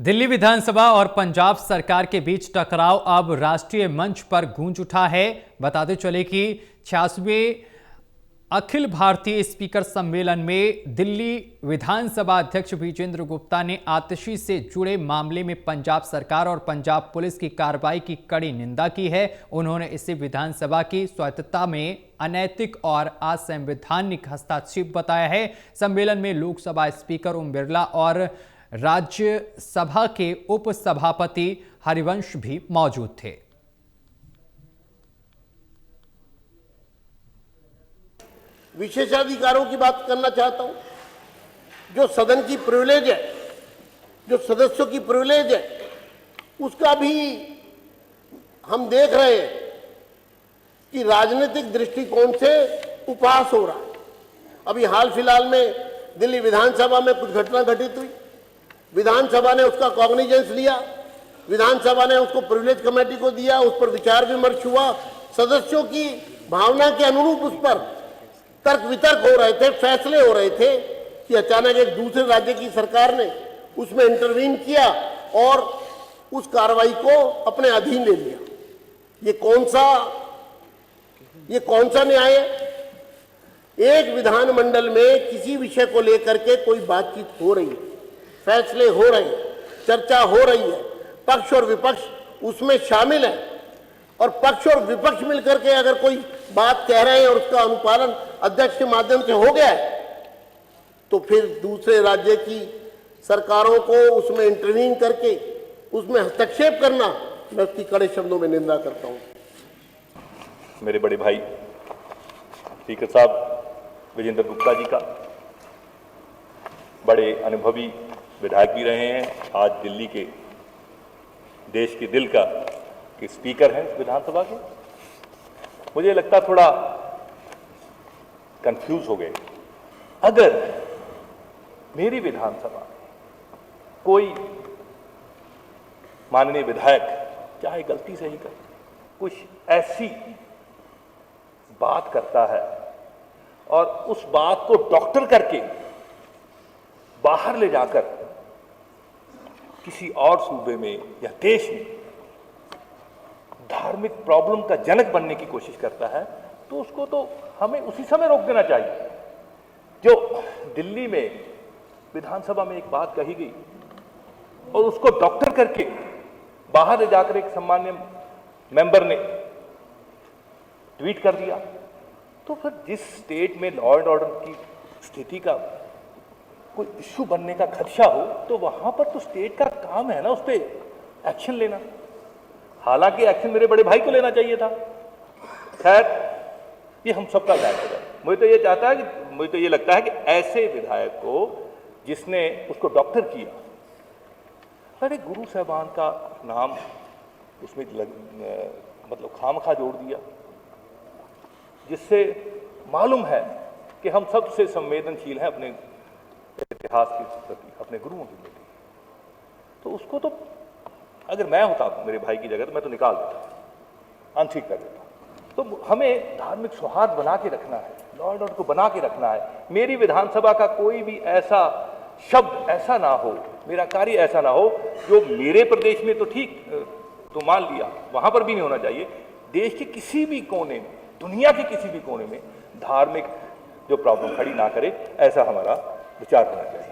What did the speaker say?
दिल्ली विधानसभा और पंजाब सरकार के बीच टकराव अब राष्ट्रीय मंच पर गूंज उठा है। बताते चले कि 86वें अखिल भारतीय स्पीकर सम्मेलन में दिल्ली विधानसभा अध्यक्ष विजेंद्र गुप्ता ने आतिशी से जुड़े मामले में पंजाब सरकार और पंजाब पुलिस की कार्रवाई की कड़ी निंदा की है। उन्होंने इसे विधानसभा की स्वायत्तता में अनैतिक और असंवैधानिक हस्तक्षेप बताया है। सम्मेलन में लोकसभा स्पीकर ओम बिरला और राज्यसभा के उपसभापति हरिवंश भी मौजूद थे। विशेषाधिकारों की बात करना चाहता हूं। जो सदन की प्रिविलेज है, जो सदस्यों की प्रिविलेज है, उसका भी हम देख रहे हैं कि राजनीतिक दृष्टिकोण से उपहास हो रहा है। अभी हाल फिलहाल में दिल्ली विधानसभा में कुछ घटना घटित हुई, विधानसभा ने उसका कॉग्निजेंस लिया, विधानसभा ने उसको प्रिविलेज कमेटी को दिया, उस पर विचार विमर्श हुआ, सदस्यों की भावना के अनुरूप उस पर तर्क वितर्क हो रहे थे, फैसले हो रहे थे कि अचानक एक दूसरे राज्य की सरकार ने उसमें इंटरवीन किया और उस कार्रवाई को अपने अधीन ले लिया। ये कौन सा न्याय है? एक विधानमंडल में किसी विषय को लेकर के कोई बातचीत हो रही है, फैसले हो रहे हैं, चर्चा हो रही है, पक्ष और विपक्ष उसमें शामिल है, और पक्ष और विपक्ष मिलकर के अगर कोई बात कह रहे हैं और उसका अनुपालन अध्यक्ष के माध्यम से हो गया है, तो फिर दूसरे राज्य की सरकारों को उसमें इंटरवीन करके उसमें हस्तक्षेप करना, मैं उसकी कड़े शब्दों में निंदा करता हूं। मेरे बड़े भाई स्पीकर साहब विजेंद्र गुप्ता जी का, बड़े अनुभवी विधायक भी रहे हैं, आज दिल्ली के देश के दिल का के स्पीकर हैं विधानसभा के। मुझे लगता थोड़ा कंफ्यूज हो गए। अगर मेरी विधानसभा कोई माननीय विधायक चाहे गलती से ही करे, कुछ ऐसी बात करता है और उस बात को डॉक्टर करके बाहर ले जाकर किसी और सूबे में या देश में धार्मिक प्रॉब्लम का जनक बनने की कोशिश करता है, तो उसको तो हमें उसी समय रोक देना चाहिए। जो दिल्ली में विधानसभा में एक बात कही गई और उसको डॉक्टर करके बाहर ले जाकर एक सम्मान्य मेंबर ने ट्वीट कर दिया, तो फिर जिस स्टेट में लॉ एंड ऑर्डर की स्थिति का कोई इश्यू बनने का खदशा हो, तो वहां पर तो स्टेट का काम है ना उस पर एक्शन लेना। हालांकि एक्शन मेरे बड़े भाई को लेना चाहिए था। खैर, ये हम सबका दायित्व है। मुझे तो ये लगता है कि ऐसे विधायक को जिसने उसको डॉक्टर किया, अरे गुरु साहबान का नाम उसमें मतलब खामखा जोड़ दिया, जिससे मालूम है कि हम सबसे संवेदनशील हैं अपने इतिहास के प्रति, अपने गुरुओं के प्रति। तो उसको तो अगर मैं होता मेरे भाई की जगह तो मैं तो निकाल देता, अनठीक कर देता। तो हमें धार्मिक सौहार्द बना के रखना है, लॉ एंड ऑर्डर को बना के रखना है। मेरी विधानसभा का कोई भी ऐसा शब्द ऐसा ना हो, मेरा कार्य ऐसा ना हो जो मेरे प्रदेश में तो ठीक तो मान लिया, वहां पर भी नहीं होना चाहिए। देश के किसी भी कोने में, दुनिया के किसी भी कोने में धार्मिक जो प्रॉब्लम खड़ी ना करे, ऐसा हमारा विचार होना चाहिए।